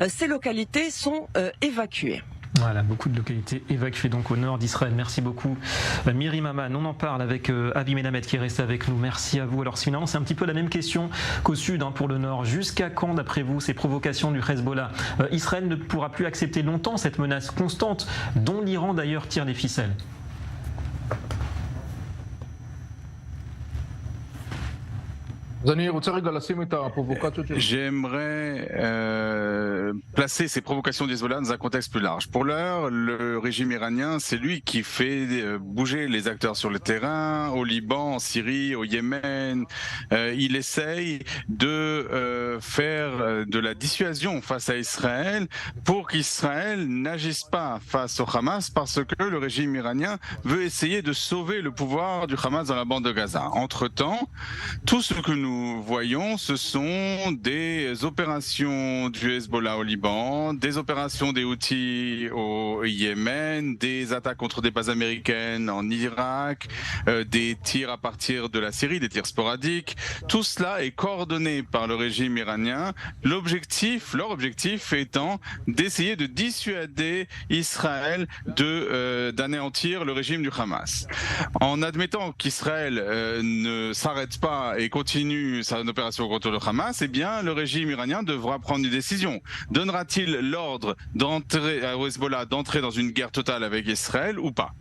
ces localités sont évacuées. Voilà, beaucoup de localités évacuées donc au nord d'Israël. Merci beaucoup Miri Maman. On en parle avec Avi Melamed qui est resté avec nous. Merci à vous. Alors finalement c'est un petit peu la même question qu'au sud pour le nord. Jusqu'à quand d'après vous ces provocations du Hezbollah? Israël ne pourra plus accepter longtemps cette menace constante dont l'Iran d'ailleurs tire les ficelles. J'aimerais placer ces provocations d'Hezbollah dans un contexte plus large. Pour l'heure, le régime iranien, c'est lui qui fait bouger les acteurs sur le terrain, au Liban, en Syrie, au Yémen. Il essaye de faire de la dissuasion face à Israël pour qu'Israël n'agisse pas face au Hamas parce que le régime iranien veut essayer de sauver le pouvoir du Hamas dans la bande de Gaza. Entre-temps, tout ce que nous voyons, ce sont des opérations du Hezbollah au Liban, des opérations des Houthis au Yémen, des attaques contre des bases américaines en Irak, des tirs à partir de la Syrie, des tirs sporadiques. Tout cela est coordonné par le régime iranien. Leur objectif étant d'essayer de dissuader Israël d'anéantir le régime du Hamas. En admettant qu'Israël ne s'arrête pas et continue sa opération contre le Hamas, eh bien, le régime iranien devra prendre une décision. Donnera-t-il l'ordre au Hezbollah d'entrer dans une guerre totale avec Israël ou pas?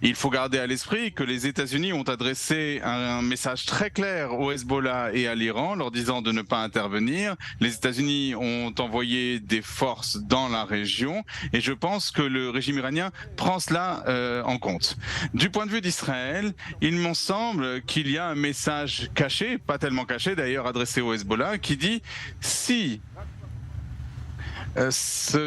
Il faut garder à l'esprit que les États-Unis ont adressé un message très clair au Hezbollah et à l'Iran, leur disant de ne pas intervenir. Les États-Unis ont envoyé des forces dans la région et je pense que le régime iranien prend cela en compte. Du point de vue d'Israël, il me semble qu'il y a un message caché, pas tellement caché d'ailleurs, adressé au Hezbollah, qui dit si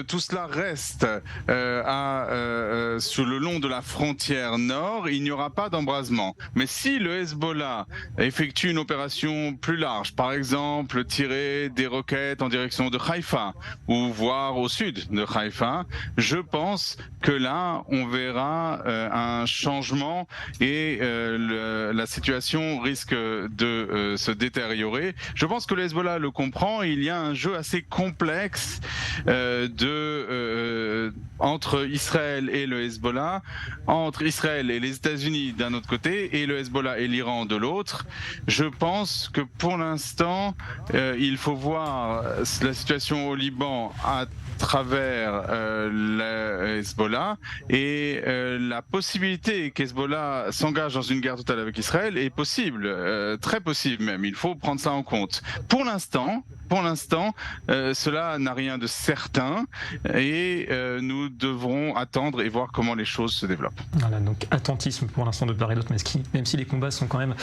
tout cela reste sur le long de la frontière nord, il n'y aura pas d'embrasement. Mais si le Hezbollah effectue une opération plus large, par exemple tirer des roquettes en direction de Haïfa ou voire au sud de Haïfa, je pense que là, on verra un changement et la situation risque de se détériorer. Je pense que le Hezbollah le comprend. Il y a un jeu assez complexe entre Israël et le Hezbollah, entre Israël et les États-Unis d'un autre côté et le Hezbollah et l'Iran de l'autre. Je pense que pour l'instant, il faut voir la situation au Liban à travers le Hezbollah et la possibilité qu'Hezbollah s'engage dans une guerre totale avec Israël est possible, très possible même. Il faut prendre ça en compte. Pour l'instant, cela n'a rien de certain et nous devrons attendre et voir comment les choses se développent. Voilà, donc attentisme pour l'instant de part et d'autre, même si les combats sont quand même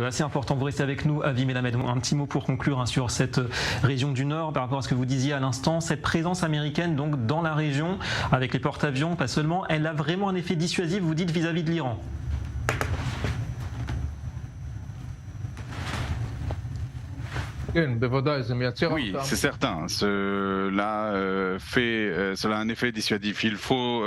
assez importants. Vous restez avec nous, Avi Melamed. Un petit mot pour conclure sur cette région du Nord par rapport à ce que vous disiez à l'instant. Cette présence américaine donc dans la région, avec les porte-avions, pas seulement, elle a vraiment un effet dissuasif, vous dites, vis-à-vis de l'Iran? Oui, c'est certain. Cela a un effet dissuasif. Il faut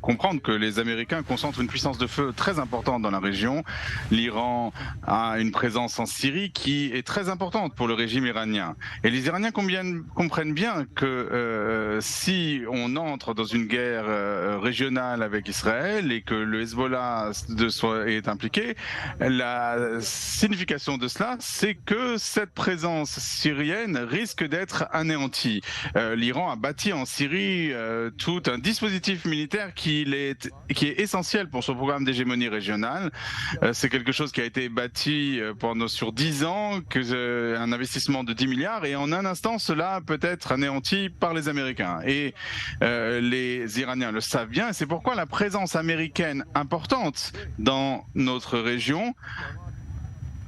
comprendre que les Américains concentrent une puissance de feu très importante dans la région. L'Iran a une présence en Syrie qui est très importante pour le régime iranien. Et les Iraniens comprennent bien que si on entre dans une guerre régionale avec Israël et que le Hezbollah est impliqué, la signification de cela, c'est que cette présence syrienne risque d'être anéantie. L'Iran a bâti en Syrie tout un dispositif militaire qui est essentiel pour son programme d'hégémonie régionale. C'est quelque chose qui a été bâti sur 10 ans, un investissement de 10 milliards, et en un instant, cela peut être anéanti par les Américains. Et les Iraniens le savent bien, et c'est pourquoi la présence américaine importante dans notre région,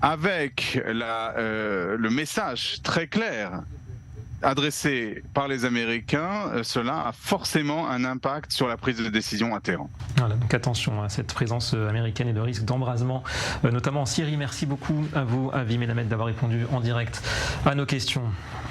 avec le message très clair adressé par les Américains, cela a forcément un impact sur la prise de décision à Téhéran. Voilà, donc attention à cette présence américaine et le risque d'embrasement, notamment en Syrie. Merci beaucoup à vous, Avi Melamed, d'avoir répondu en direct à nos questions.